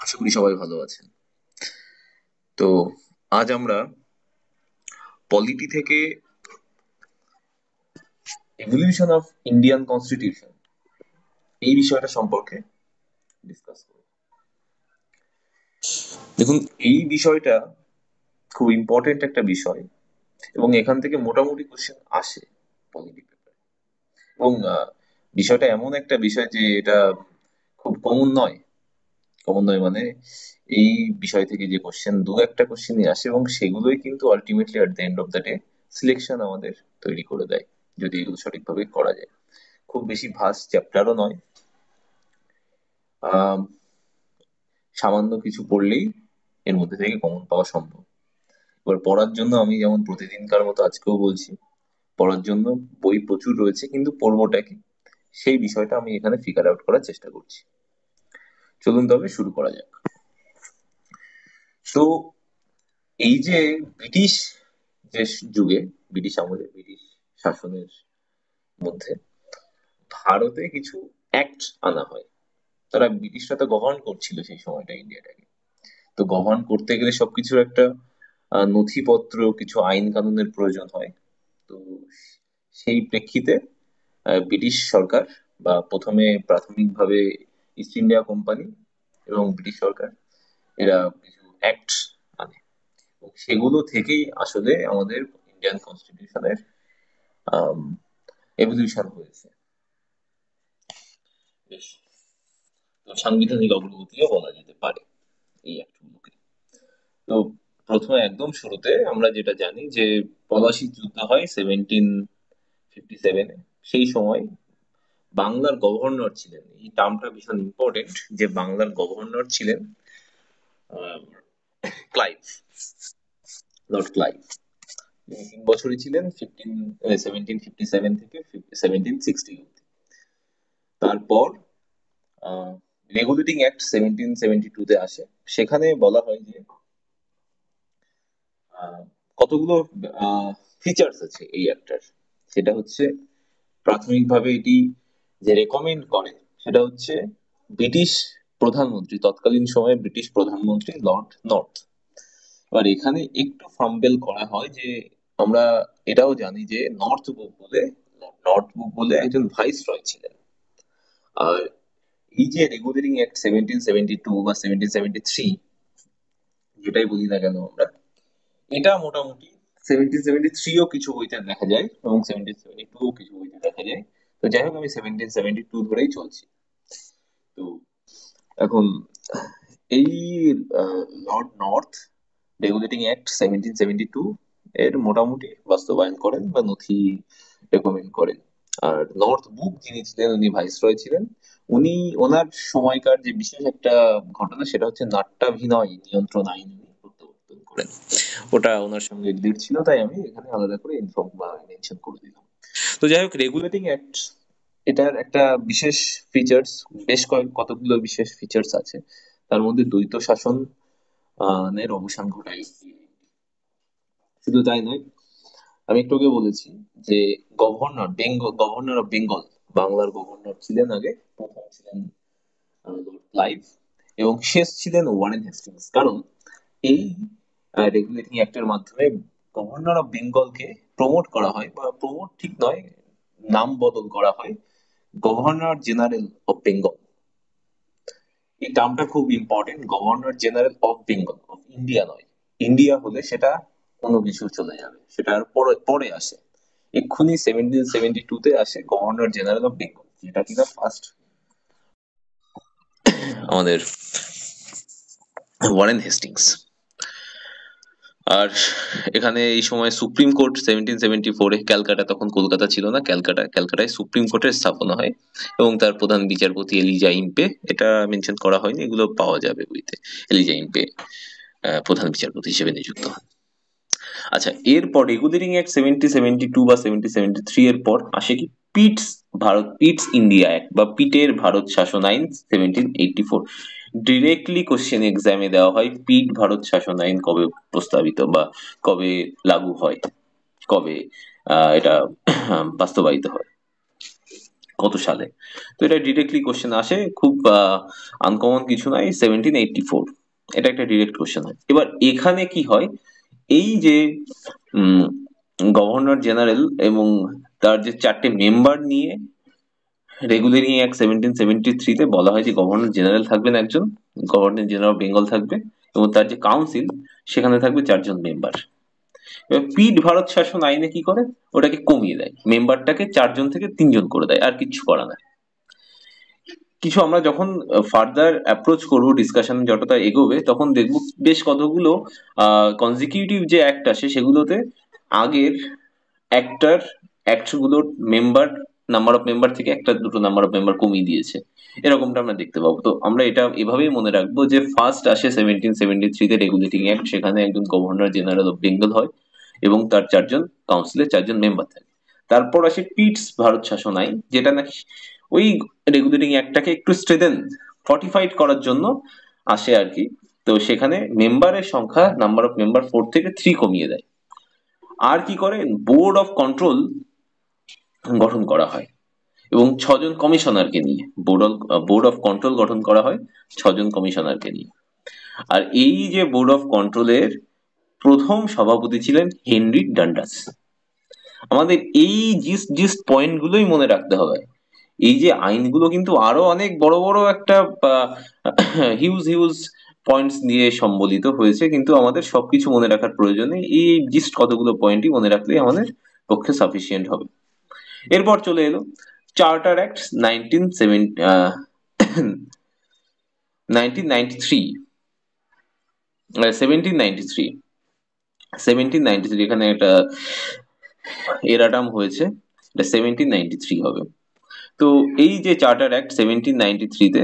আশা করি সবাই ভালো আছেন। তো আজ আমরা পলিটি থেকে এভলিউশন অফ ইন্ডিয়ান কনস্টিটিউশন এই বিষয়টা সম্পর্কে ডিসকাস করব। দেখুন, এই বিষয়টা খুব ইম্পর্টেন্ট একটা বিষয় এবং এখান থেকে মোটামুটি কোশ্চেন আসে পলিটি পেপারে। এবং বিষয়টা এমন একটা বিষয় যে এটা খুব কমন নয় মানে এই বিষয় থেকে যে কোশ্চেন দু একটা কোশ্চেনই আসে এবং সেগুলোই কিন্তু ultimately at the end of the day selection আমাদের তৈরি করে দেয়, যদি এগুলো সঠিকভাবে করা যায়। খুব বেশি ভাস্ট চ্যাপ্টারও নয়। আম, সামান্য কিছু পড়লেই এর মধ্যে থেকে কমন পাওয়া সম্ভব। এবার পড়ার জন্য আমি যেমন প্রতিদিনকার মতো আজকেও বলছি, পড়ার জন্য বই প্রচুর রয়েছে, কিন্তু পড়বোটা কি সেই বিষয়টা আমি এখানে ফিগার আউট করার চেষ্টা করছি। চলুন তবে শুরু করা যাক। তো এই যে ব্রিটিশ যে যুগে, ব্রিটিশ আমলে, ব্রিটিশ শাসনের মধ্যে ভারতে কিছু অ্যাক্ট আনা হয়। তারা ব্রিটিশরা তো গভর্ন করছিল সেই সময়টা ইন্ডিয়াটাকে। তো গভর্ন করতে গেলে সবকিছুর একটা নথিপত্র, কিছু আইন কানুনের প্রয়োজন হয়। তো সেই প্রেক্ষিতে ব্রিটিশ সরকার বা প্রথমে প্রাথমিকভাবে ইস্ট ইন্ডিয়া কোম্পানি এবং ব্রিটিশ সরকার এরা কিছু অ্যাক্ট আনে এবং সেগুলো থেকেই আসলে আমাদের ইন্ডিয়ান কনস্টিটিউশনের এভলিউশন হয়েছে। বেশ, তো সাংবিধানিক অগ্রগতিও বলা যেতে পারে এই অ্যাক্টগুলোকে। তো প্রথমে একদম শুরুতে আমরা যেটা জানি যে পলাশির যুদ্ধ হয় 1757-এ। সেই সময় বাংলার গভর্নর ছিলেন, এই টার্মটা ভীষণ ইম্পর্টেন্ট, যে বাংলার গভর্নর ছিলেন আহ, ক্লাইভ, লর্ড ক্লাইভ। তিনি 3 বছরই ছিলেন, 1757 থেকে 1760 অব্দি। তারপর রেগুলেটিং অ্যাক্ট 1772-তে আসে। সেখানে বলা হয় যে আহ, কতগুলো ফিচার্স আছে এই অ্যাক্টটার। সেটা হচ্ছে, প্রাথমিকভাবে এটি যে রেকমেন্ড করে সেটা হচ্ছে ব্রিটিশ প্রধানমন্ত্রী, তৎকালীন সময়ে ব্রিটিশ প্রধানমন্ত্রী লর্ড নর্থ। এবার এখানে একটু ফাম্বেল করা হয় যে আমরা এটাও জানি যে নর্থ বুক বলে একজন ভাইস রয় ছিলেন। আর এই যে রেগুলেটিং অ্যাক্ট 1772 বা 1773, যেটাই বলি না কেন আমরা, এটা মোটামুটি 1773ও কিছু বইতে দেখা যায় এবং 1772ও কিছু বইতে দেখা যায়। তো যাই হোক, আমি 1772 ধরেই চলছি। তো এখন এই লর্ড নর্থ রেগুলেটিং অ্যাক্ট 1772 এর মোটামুটি বাস্তবায়ন করেন বা নথি রেকমেন্ড করেন। আর নর্থ বুক যিনি ছিলেন, উনি ভাইসরয় ছিলেন। উনি ওনার সময়কার যে বিশেষ একটা ঘটনা, সেটা হচ্ছে নাট্যাভিনয় নিয়ন্ত্রণ আইন উনি প্রত্যাবর্তন করেন। ওটা ওনার সঙ্গে রিলেট ছিল, তাই আমি এখানে আলাদা করে ইনফর্ম বা মেনশন করে দিলাম। তো যাই হোক, রেগুলেটিং অ্যাক্ট এটার একটা বিশেষ ফিচার্স, কতগুলো বিশেষ ফিচার্স আছে। তার মধ্যে দ্বৈত শাসন এর অবসান ঘটায়। শুধু তাই নয়, আমি একটু আগে বলেছি যে গভর্নর অফ বেঙ্গল, বাংলার গভর্নর ছিলেন আগে, প্রথম ছিলেন লর্ড ক্লাইভ এবং শেষ ছিলেন ওয়ারেন হেস্টিংস। কারণ এই রেগুলেটিং অ্যাক্টের মাধ্যমে গভর্নর অফ বেঙ্গলকে প্রমোট করা হয়, বা প্রমোট ঠিক নয়, নাম বদল করা হয় গভর্নর জেনারেল অফ বেঙ্গল। এই টার্মটা খুব important, governor general of Bengal, of India নয়। ইন্ডিয়া হলে সেটা কোনো কিছু চলে যাবে, সেটা আর পরে পরে আসে। এক্ষুনি 1772-তে আসে গভর্নর জেনারেল অফ বেঙ্গল, যেটা কিনা ফার্স্ট আমাদের ওয়ারেন হেস্টিংস। আর এখানে এই সময় সুপ্রিম কোর্ট 1774-এ, ক্যালকাটা, তখন কলকাতা ছিল না, ক্যালকাটায় সুপ্রিম কোর্টের স্থাপনা হয় এবং তার প্রধান বিচারপতি এলিজা ইম্পে। এটা মেনশন করা হয়নি, এগুলো পাওয়া যাবে বইতে। এলিজা ইম্পে প্রধান বিচারপতি হিসেবে নিযুক্ত হন। আচ্ছা, এরপর রেগুলেটিং অ্যাক্ট 1772 বা 1773 এর পর আসে কি, পিটস ইন্ডিয়া অ্যাক্ট বা পিটের ভারত শাসন আইন 1784। ডিরেক্টলি কোশ্চেন এক্সামে দেওয়া হয়, পিট ভারত শাসন আইন কবে প্রস্তাবিত বা কবে লাগু হয়, কবে এটা বাস্তবায়িত হয়। কত সালে। তো এটা ডিরেক্টলি কোশ্চেন আসে, খুব আনকমন কিছু নয়, 1784, এটা একটা ডিরেক্ট কোশ্চেন হয়। এবার এখানে কি হয়, এই যে গভর্নর জেনারেল এবং তার যে 4টে মেম্বার নিয়ে রেগুলেটিং অ্যাক্ট 1773-তে বলা হয় যে গভর্নর জেনারেল থাকবেন একজন, গভর্নর জেনারেল অফ বেঙ্গল থাকবে, এবং তার যে কাউন্সিল সেখানে থাকবে 4জন মেম্বার। এবার পিট ভারত শাসন আইনে কি করে, ওটাকে কমিয়ে দেয়, মেম্বারটাকে 4জন থেকে 3জন করে দেয়, আর কিচ্ছু করা না। কিছু আমরা যখন ফার্দার অ্যাপ্রোচ করবো, ডিসকাশন যতটা এগোবে তখন দেখবো বেশ কতগুলো কনজিকিউটিভ যে অ্যাক্ট আসে সেগুলোতে আগের অ্যাক্টার অ্যাক্টগুলোর মেম্বার, নাম্বার অফ মেম্বার থেকে একটা দুটো নাম্বার অফ মেম্বার কমিয়ে দিয়েছে, এরকমটা আমরা দেখতে পাবো। তো আমরা এটা এভাবেই মনে রাখবো যে ফার্স্ট আসে 1773-তে রেগুলেটিং অ্যাক্ট, সেখানে একজন গভর্নর জেনারেল অফ বেঙ্গল হয় এবং তার 4জন কাউন্সিলে 4জন মেম্বার থাকে। তারপর আসে পিটস ভারত শাসন আইন, যেটা নাকি ওই রেগুলেটিং অ্যাক্টটাকে একটু স্ট্রেংথেন, ফর্টিফাইড করার জন্য আসে আর কি। তো সেখানে মেম্বারের সংখ্যা, নাম্বার অফ মেম্বার 4 থেকে 3 কমিয়ে দেয়। আর কি করে, বোর্ড অফ কন্ট্রোল গঠন করা হয় এবং 6জন কমিশনারকে নিয়ে বোর্ড অফ কন্ট্রোল গঠন করা হয় 6জন কমিশনারকে নিয়ে। আর এই যে বোর্ড অফ কন্ট্রোলের প্রথম সভাপতি ছিলেন হেনরি ডান্ডাস। আমাদের এই জিস্ট জিস্ট পয়েন্ট গুলোই মনে রাখতে হবে। এই যে আইনগুলো কিন্তু আরো অনেক বড় বড় একটা হিউজ হিউজ পয়েন্টস নিয়ে সম্বলিত হয়েছে, কিন্তু আমাদের সবকিছু মনে রাখার প্রয়োজনে এই জিস্ট কতগুলো পয়েন্টই মনে রাখলেই আমাদের পক্ষে সাফিসিয়েন্ট হবে। এরপর চলে এলো চার্টার অ্যাক্ট 1993, 1793, এখানে একটা এরাটাম হয়েছে, এটা 1793 হবে। তো এই যে চার্টার অ্যাক্ট 1793-তে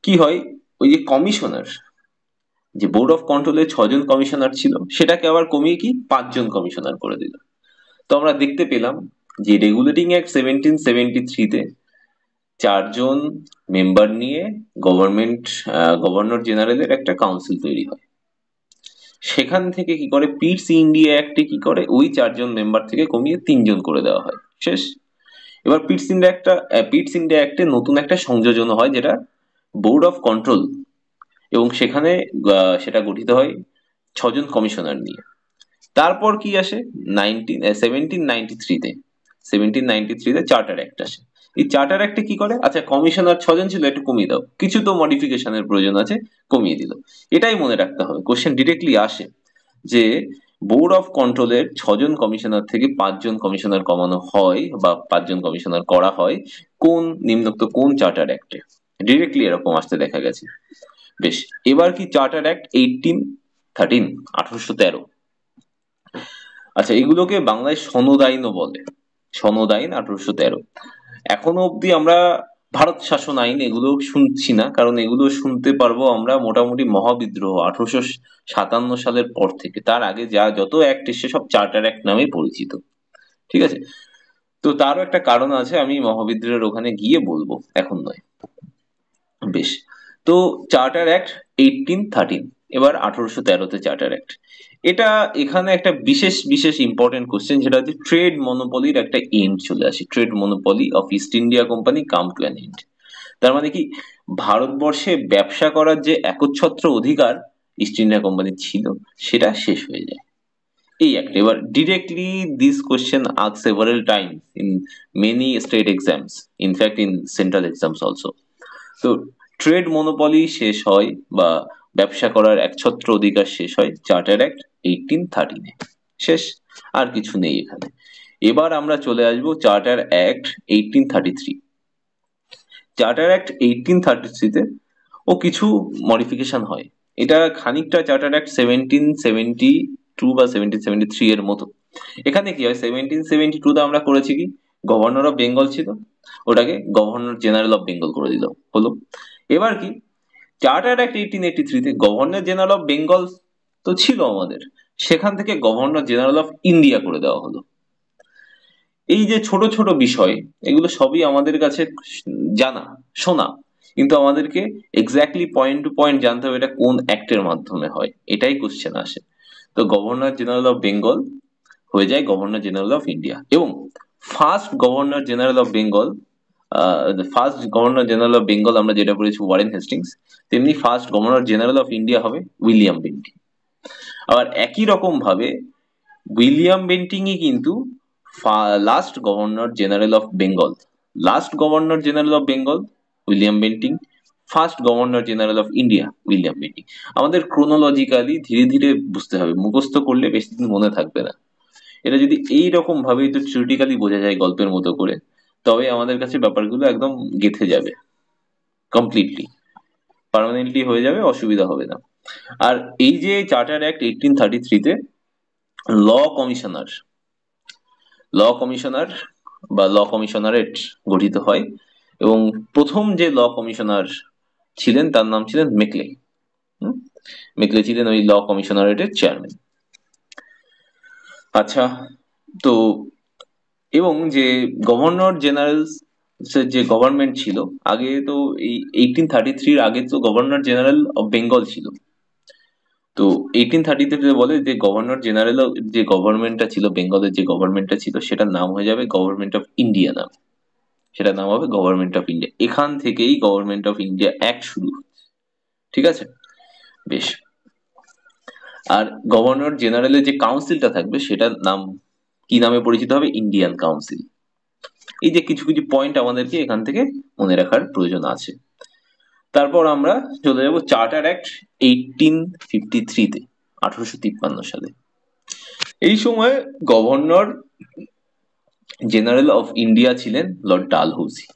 কি হয়, ওই যে কমিশনার, যে বোর্ড অফ কন্ট্রোলে 6জন কমিশনার ছিল সেটাকে আবার কমিয়ে কি 5জন কমিশনার করে দিল। তো আমরা দেখতে পেলাম যে রেগুলেটিং অ্যাক্ট 1773-তে 4জন মেম্বার নিয়ে গভর্নর জেনারেলের একটা কাউন্সিল তৈরি হয়। সেখান থেকে কি করে, পিটস ইন্ডিয়া অ্যাক্টে কি করে, ওই 4জন মেম্বার থেকে কমিয়ে 3জন করে দেওয়া হয়, শেষ। এবার পিটস ইন্ডিয়া অ্যাক্টে নতুন একটা সংযোজন হয়, যেটা বোর্ড অফ কন্ট্রোল, এবং সেখানে সেটা গঠিত হয় 6জন কমিশনার নিয়ে। তারপর কি আসে 1793-তে চার্টার অ্যাক্ট আসে। এই চার্টার অ্যাক্টে কি করে, আচ্ছা কমিশনার 6জন ছিল, একটু কমিয়ে দাও, কিছু তো মডিফিকেশনের প্রয়োজন আছে, কমিয়ে দিল। এটাই মনে রাখতে হবে, কোশ্চেন ডিরেক্টলি আসে যে বোর্ড অফ কন্ট্রোলের 6জন কমিশনার থেকে 5জন কমিশনার কমানো হয় বা 5জন কমিশনার করা হয় নিম্নোক্ত কোন চার্টার অ্যাক্টে, ডিরেক্টলি এরকম আসতে দেখা গেছে। বেশ, এবার কি চার্টার অ্যাক্ট 1813, আচ্ছা এগুলোকে বাংলায় সনদ আইনও বলে, সনদ আইন 1813। এখনো অব্দি আমরা ভারত শাসন আইন এগুলো শুনছি না, কারণ এগুলো শুনতে পারবো আমরা মোটামুটি মহাবিদ্রোহ 1857 সালের পর থেকে। তার আগে যত অ্যাক্ট এসে সব চার্টার অ্যাক্ট নামে পরিচিত, ঠিক আছে। তো তারও একটা কারণ আছে, আমি মহাবিদ্রোহের ওখানে গিয়ে বলবো, এখন নয়। বেশ, তো চার্টার অ্যাক্ট 1813, এবার 1813-তে চার্টার অ্যাক্ট। এটা এখানে একটা বিশেষ বিশেষ ইম্পর্টেন্ট কোশ্চেন, যেটা হচ্ছে ট্রেড মনোপলির একটা এন্ড চলে আসে, trade monopoly of East India Company come to an end. তার মানে কি, ভারতবর্ষে ব্যবসা করার যে একচ্ছত্র অধিকার ইস্ট ইন্ডিয়া কোম্পানির ছিল সেটা শেষ হয়ে যায় এই একটা। এবার directly this question ask several Times in many state exams, in fact in central exams also. তো ট্রেড মনোপলি শেষ হয় বা ব্যবসা করার একছত্র অধিকার শেষ হয় চার্টার অ্যাক্ট 1813-এ, শেষ, আর কিছু নেই এখানে। এবার আমরা চলে আসবো চার্টার অ্যাক্ট 1833। চার্টার অ্যাক্ট 1833-তে ও কিছু মডিফিকেশন হয়, এটা খানিকটা চার্টার অ্যাক্ট 1772 বা 1773 এর মতো। এখানে কি হয়, 1772-তে আমরা করেছি কি, গভর্নর অফ বেঙ্গল ছিল, ওটাকে গভর্নর জেনারেল অফ বেঙ্গল করে দিল, হলো। এবার কি, চার্টার অ্যাক্ট 1883-তে গভর্নর জেনারেল অফ বেঙ্গল তো ছিল আমাদের, সেখান থেকে গভর্নর জেনারেল অফ ইন্ডিয়া করে দেওয়া হলো। এই যে ছোট ছোট বিষয়, এগুলো সবই আমাদের কাছে জানা শোনা, কিন্তু আমাদেরকে এক্স্যাক্টলি পয়েন্ট টু পয়েন্ট জানতে হবে এটা কোন অ্যাক্টের মাধ্যমে হয়, এটাই কোশ্চেন আসে। তো গভর্নর জেনারেল অফ বেঙ্গল হয়ে যায় গভর্নর জেনারেল অফ ইন্ডিয়া, এবং first governor general of Bengal, first governor general of Bengal আমরা যেটা বলেছি ওয়ারেন হেস্টিংস, তেমনি first governor general of India হবে উইলিয়াম বেন্টিং। আবার একই রকম ভাবে উইলিয়াম বেন্টিংই কিন্তু last governor general of Bengal. Last governor general of Bengal William Bentinck, first governor general of India William Bentinck. আমাদের ক্রোনোলজিক্যালি ধীরে ধীরে বুঝতে হবে, মুখস্থ করলে বেশি দিন মনে থাকবে না। এটা যদি এইরকম ভাবে একটু থিওরিটিক্যালি বোঝা যায় গল্পের মতো করে, তবে আমাদের কাছে ব্যাপারগুলো একদম গেঁথে যাবে, কমপ্লিটলি পার্মানেন্টলি হয়ে যাবে, অসুবিধা হবে না। আর এই যে চার্টার অ্যাক্ট 1833-তে ল কমিশনার, ল কমিশনার বা ল কমিশনারেট গঠিত হয়, এবং প্রথম যে ল কমিশনার ছিলেন তার নাম ছিলেন মেকলে। মেকলে ছিলেন ওই ল কমিশনারেটের চেয়ারম্যান। আচ্ছা, তো এবং যে গভর্নর জেনারেল যে গভর্নমেন্ট ছিল আগে, তো এই 1833-র আগে তো গভর্নর জেনারেল অফ বেঙ্গল ছিল। তো 1833-তে বলে যে গভর্নর জেনারেল যে গভর্নমেন্টটা ছিল, বেঙ্গলের যে গভর্নমেন্টটা ছিল, সেটার নাম হয়ে যাবে গভর্নমেন্ট অফ ইন্ডিয়া নাম, সেটার নাম হবে গভর্নমেন্ট অফ ইন্ডিয়া। এখান থেকেই গভর্নমেন্ট অফ ইন্ডিয়া অ্যাক্ট শুরু হচ্ছে, ঠিক আছে? বেশ। আর গভর্নর জেনারেলের যে কাউন্সিলটা থাকবে সেটার নাম কি নামে পরিচিত হবে? Indian council. এই যে কিছু কিছু পয়েন্ট আমাদেরকে এখান থেকে মনে রাখার প্রয়োজন আছে। তারপর আমরা চলে যাব চার্টার অ্যাক্ট 1853-তে, 1853 সালে। এই সময় গভর্নর জেনারেল অফ ইন্ডিয়া ছিলেন লর্ড ডালহৌসি।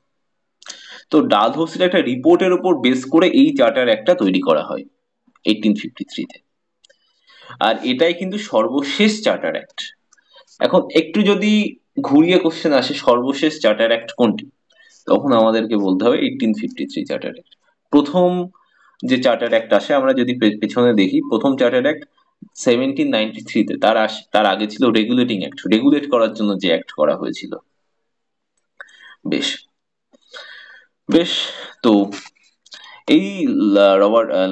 তো ডালহৌসির একটা রিপোর্টের উপর বেস করে এই চার্টার অ্যাক্টটা তৈরি করা হয় 1853-তে। আর এটাই কিন্তু সর্বশেষ চার্টার অ্যাক্ট। এখন একটু যদি ঘুরিয়ে কোশ্চেন আসে সর্বশেষ চার্টার অ্যাক্ট কোনটি, তখন আমাদেরকে বলতে হবে 1853 চার্টার অ্যাক্ট। প্রথম যে চার্টার অ্যাক্ট আসে, আমরা যদি পেছনে দেখি, প্রথম চার্টার অ্যাক্ট 1793-তে, তার আগে ছিল রেগুলেটিং অ্যাক্ট, রেগুলেট করার জন্য যে অ্যাক্ট করা হয়েছিল। বেশ বেশ। তো এই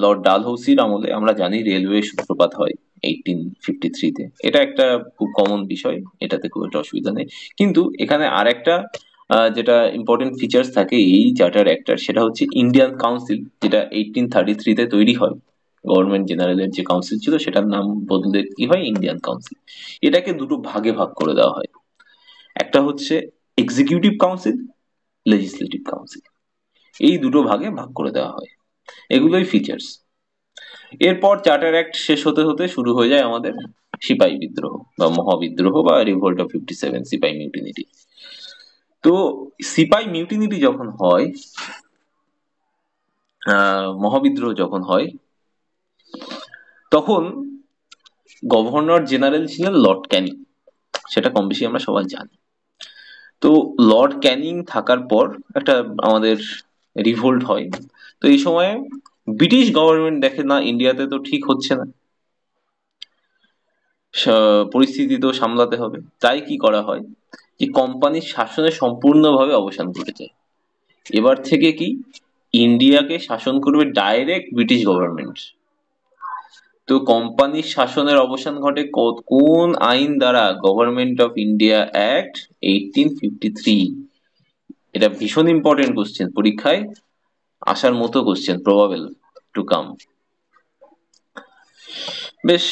লর্ড ডালহৌসির আমলে আমরা জানি রেলওয়ে সূত্রপাত হয় 1853-তে। এটা একটা খুব কমন বিষয়, এটাতে খুব একটা অসুবিধা নেই। কিন্তু এখানে আর একটা যেটা ইম্পর্টেন্ট ফিচার্স থাকে এই চার্টার অ্যাক্টার, সেটা হচ্ছে ইন্ডিয়ান কাউন্সিল, যেটা 1833-তে তৈরি হয়। গভর্নমেন্ট জেনারেলের যে কাউন্সিল ছিল সেটার নাম বদলে কি হয়? Indian council. এটাকে দুটো ভাগে ভাগ করে দেওয়া হয়, একটা হচ্ছে এক্সিকিউটিভ কাউন্সিল, লেজিসলেটিভ কাউন্সিল, এই দুটো ভাগে ভাগ করে দেওয়া হয়। এগুলোই ফিচার্স। এরপর চার্টার অ্যাক্ট শেষ হতে হতে শুরু হয়ে যায় আমাদের সিপাহী বিদ্রোহ বা মহাবিদ্রোহ বা রিভোল্ট অফ 57, সিপাহী মিউটিনিটি। তো সিপাহী মিউটিনিটি যখন হয়, মহাবিদ্রোহ যখন হয়, তখন গভর্নর জেনারেল ছিলেন লর্ড ক্যানিং, সেটা কম বেশি আমরা সবাই জানি। তো লর্ড ক্যানিং থাকার পর একটা আমাদের রিভোল্ট হয়। তো এই সময় ব্রিটিশ গভর্নমেন্ট দেখে না ইন্ডিয়াতে তো ঠিক হচ্ছে না, পরিস্থিতি তো সামলাতে হবে, তাই কি করা হয় যে কোম্পানির শাসনের সম্পূর্ণভাবে অবসান ঘটে যায়। এবার থেকে কি ইন্ডিয়াকে শাসন করবে ডাইরেক্ট ব্রিটিশ গভর্নমেন্ট। তো কোম্পানির শাসনের অবসান ঘটে কোন আইন দ্বারা? Government of India act 1853। এটা ভীষণ ইম্পর্টেন্ট কোশ্চেন, পরীক্ষায় আসার মতো কোশ্চেন, প্রবাবল টু কাম। বেশ।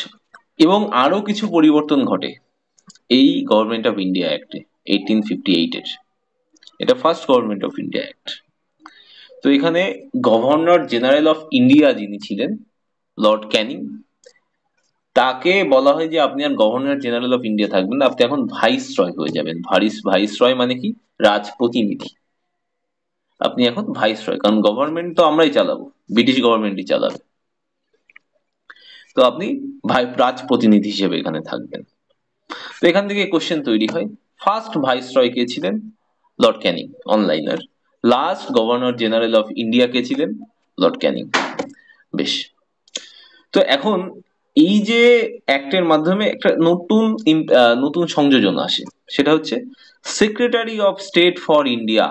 এবং আরো কিছু পরিবর্তন ঘটে এই গভর্নমেন্ট অফ ইন্ডিয়া অ্যাক্টে 1858-এর। এটা first government of India act. তো এখানে গভর্নর জেনারেল অফ ইন্ডিয়া যিনি ছিলেন লর্ড ক্যানিং, তাকে বলা হয় যে আপনি আর গভর্নর জেনারেল অফ ইন্ডিয়া থাকবেন না, আপনি এখন ভাইসরয় হয়ে যাবেন। ভাইসরয় মানে কি? রাজ প্রতিনিধি। আপনি এখন ভাইসরয়, কারণ গভর্নমেন্ট তো আমরাই চালাবো, ব্রিটিশ গভর্নমেন্টই চালাবে। তো আপনি রাজ প্রতিনিধি হিসেবে এখানে থাকবেন। তো এখান থেকে কোশ্চেন তৈরি হয়, ফার্স্ট ভাইসরয় কে ছিলেন? লর্ড ক্যানিং, অনলাইনার। Last governor general of India কে ছিলেন? Lord Canning. বেশ। তো এখন এই যে অ্যাক্টের মাধ্যমে একটা নতুন নতুন সংযোজন আসে, সেটা হচ্ছে secretary of state for India.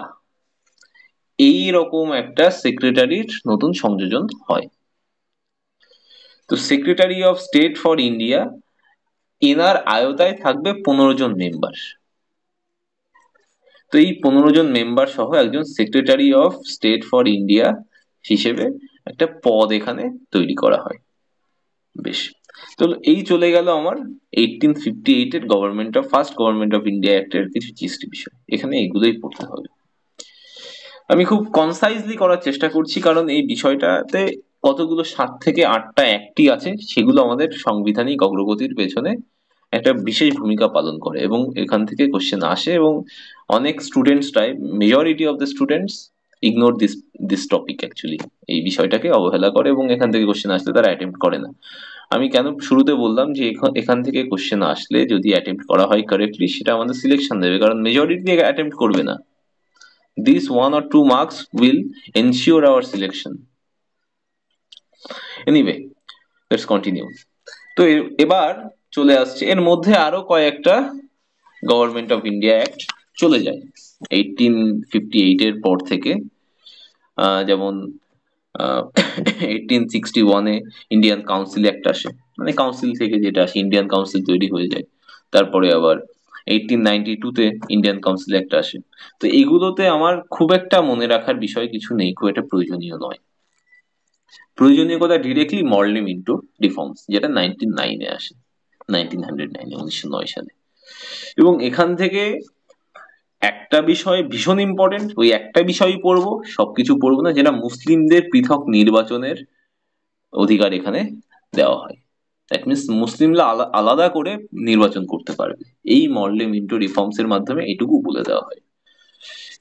এই রকম একটা সেক্রেটারির নতুন সংযোজন হয়। তো secretary of state for India, এনার আয়তায় থাকবে 15 জন মেম্বার। তো এই 15 জন মেম্বার সহ একজন secretary of state for India হিসেবে একটা পদ এখানে তৈরি করা হয়। বেশ, তো এই চলে গেল আমার 1858 এর ফার্স্ট গভর্নমেন্ট অফ ইন্ডিয়া অ্যাক্টের কিছু জিস্ট বিষয়। এখানে এগুলোই পড়তে হবে। আমি খুব কনসাইজলি করার চেষ্টা করছি, কারণ এই বিষয়টাতে কতগুলো 7 থেকে 8টা অ্যাক্টই আছে, সেগুলো আমাদের সাংবিধানিক অগ্রগতির পেছনে একটা বিশেষ ভূমিকা পালন করে এবং এখান থেকে কোশ্চেন আসে, এবং অনেক স্টুডেন্টসরাই, majority of the students ignore this topic actually, এই বিষয়টাকে অবহেলা করে এবং এখান থেকে কোশ্চেন আসলে তারা অ্যাটেম্প্ট করে না। আমি কেন শুরুতে বললাম যে এখান থেকে কোশ্চেন আসলে যদি অ্যাটেম্প্ট করা হয় কারেক্টলি, সেটা আমাদের সিলেকশন দেবে, কারণ মেজরিটি অ্যাটেম্প্ট করবে না। These 1 or 2 marks will ensure our selection. Anyway, let's continue. তো এবার চলে আসছে, এর মধ্যে আরো কয়েকটা গভর্নমেন্ট অফ ইন্ডিয়া অ্যাক্ট চলে যায় 1858 এর পর থেকে। যেমন 1861-এ ইন্ডিয়ান কাউন্সিল অ্যাক্ট আসে, মানে কাউন্সিল থেকে যেটা আসে, ইন্ডিয়ান কাউন্সিল তৈরি হয়ে যায়। তারপরে আবার 1892-তে ইন্ডিয়ান কাউন্সিল অ্যাক্ট আসে। তো এগুলোতে আমার খুব একটা মনে রাখার বিষয় কিছু নেই, খুব একটা প্রয়োজনীয় নয়। প্রয়োজনীয় কথা ডিরেক্টলি মর্লি মিন্টো রিফর্মস, যেটা 1909-এ আসে, 1909 সালে। এবং এখান থেকে একটা বিষয় ভীষণ ইম্পর্টেন্ট, ওই একটা বিষয়ই পড়বো, সবকিছু পড়বো না, যেটা মুসলিমদের পৃথক নির্বাচনের অধিকার এখানে দেওয়া হয়। দ্যাট মিনস মুসলিমরা আলাদা করে নির্বাচন করতে পারবে, এই মর্লে মিন্টো রিফর্মস এর মাধ্যমে এটুকু বলে দেওয়া হয়।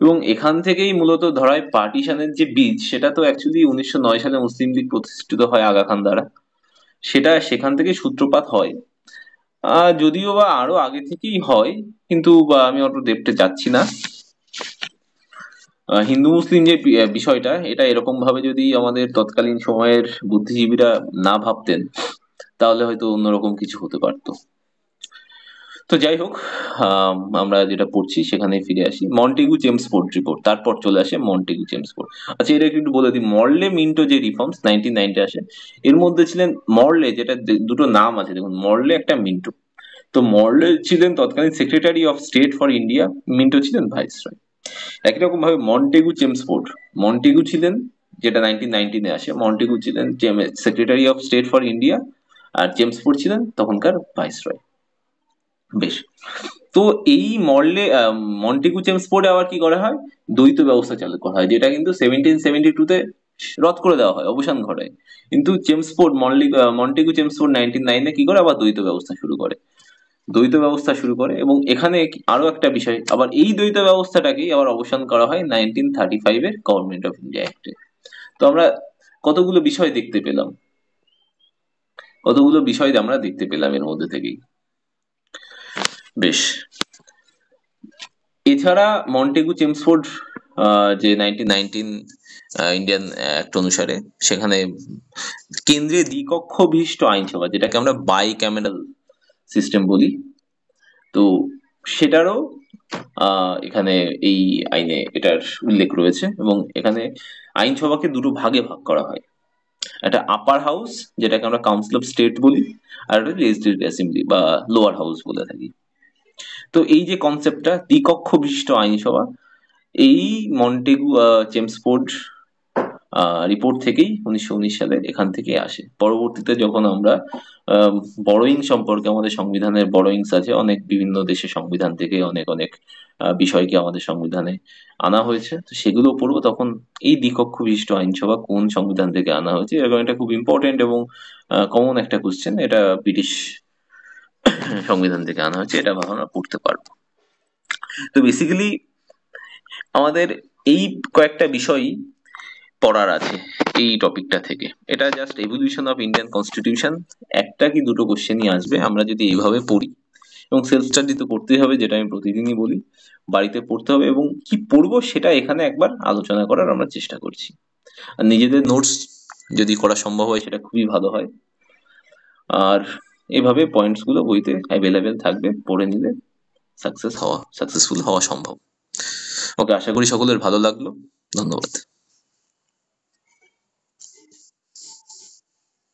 এবং এখান থেকেই মূলত ধরায় পার্টিশনের যে বীজ, সেটা তো অ্যাকচুয়ালি 1909 সালে মুসলিম লীগ প্রতিষ্ঠিত হয় আগা খান দ্বারা, সেটা সেখান থেকে সূত্রপাত হয়। যদিও বা আরো আগে থেকেই হয়, কিন্তু আমি অত দেখতে যাচ্ছি না। হিন্দু মুসলিম যে বিষয়টা, এটা এরকম ভাবে যদি আমাদের তৎকালীন সময়ের বুদ্ধিজীবীরা না ভাবতেন, তাহলে হয়তো অন্যরকম কিছু হতে পারতো। তো যাই হোক, আমরা যেটা পড়ছি সেখানে ফিরে আসি। মন্টেগু চেমসফোর্ড রিপোর্ট, তারপর চলে আসে মন্টেগু চেমসফোর্ড। আচ্ছা, এটা একটু বলে দিই, মর্লে মিন্টো যে রিফর্মস 1990 আসে, এর মধ্যে ছিলেন মর্লে, যেটা দুটো নাম আছে দেখুন, মর্লে একটা মিন্টো। তো মর্লে ছিলেন তৎকালীন secretary of state for India, Minto ছিলেন ভাইসরয়। একই রকম ভাবে মন্টেগু চেমসফোর্ড, মন্টেগু ছিলেন, যেটা 1919-এ আসে, মন্টেগু ছিলেন secretary of state for India, আর চেমসফোর্ড ছিলেন তখনকার ভাইসরয়। বেশ, তো এই মন্টেগু চেমসফোর্ডে আবার কি করা হয়, দ্বৈত ব্যবস্থা চালু করা হয়, যেটা কিন্তু 1772-তে রদ করে দেওয়া হয়, অবসান ঘটায়। কিন্তু মন্টেগু চেমসফোর্ড 1909-এ কি করে, আবার দ্বৈত ব্যবস্থা শুরু করে, এবং এখানে আরো একটা বিষয়, আবার এই দ্বৈত ব্যবস্থাটাকেই আবার অবসান করা হয় 1935-এর গভর্নমেন্ট অফ ইন্ডিয়া অ্যাক্টে। তো আমরা কতগুলো বিষয় দেখতে পেলাম, আমরা দেখতে পেলাম এর মধ্যে থেকেই। বেশ, এছাড়া মন্টেগু চেমসফোর্ড যে 1919 ইন্ডিয়ান অ্যাক্ট অনুসারে, সেখানে কেন্দ্রে দ্বিকক্ষ বিশিষ্ট আইনসভা, যেটাকে আমরা বাই ক্যামেরাল সিস্টেম বলি, তো সেটারও এখানে এই আইনে এটার উল্লেখ রয়েছে। এবং এখানে আইনসভাকে দুটো ভাগে ভাগ করা হয়, একটা আপার হাউস, যেটাকে আমরা কাউন্সিল অফ স্টেট বলি, আর একটা লেজিসলেটিভ অ্যাসেম্বলি বা লোয়ার হাউস বলে থাকি। তো এই যে কনসেপ্টটা দ্বিকক্ষ বিশিষ্ট আইনসভা, এই মন্টেগু চেমসফোর্ড রিপোর্ট থেকেই 1919 সালে এখান থেকে আসে। পরবর্তীতে যখন আমরা বড়োইং সম্পর্কে, আমাদের সংবিধানের বড়োইংস আছে, অনেক বিভিন্ন দেশের সংবিধান থেকে অনেক অনেক বিষয়কে আমাদের সংবিধানে আনা হয়েছে, তো সেগুলো পড়বো। তখন এই দ্বিকক্ষ বিশিষ্ট আইনসভা কোন সংবিধান থেকে আনা হয়েছে, এরকম একটা খুব ইম্পর্টেন্ট এবং কমন একটা কোশ্চেন, এটা ব্রিটিশ সংবিধান থেকে আনা হয়েছে, এটা আমরা পড়তে পারবো। তো বেসিক্যালি আমাদের এই কয়েকটা বিষয়ই পড়ার আছে এই টপিকটা থেকে। এটা just evolution of Indian constitution, একটা কি দুটো কোশ্চেনই আসবে আমরা যদি এইভাবে পড়ি, এবং সেলফ স্টাডি তো করতেই হবে, যেটা আমি প্রতিদিনই বলি, বাড়িতে পড়তে হবে, এবং কি পড়বো সেটা এখানে একবার আলোচনা করার আমরা চেষ্টা করছি। আর নিজেদের নোটস যদি করা সম্ভব হয় সেটা খুবই ভালো হয়। আর এভাবে পয়েন্টস গুলো বইতে অ্যাভেলেবেল থাকবে, পড়ে নিলে সাকসেসফুল হওয়া সম্ভব। ওকে, আশা করি সকলের ভালো লাগলো। ধন্যবাদ।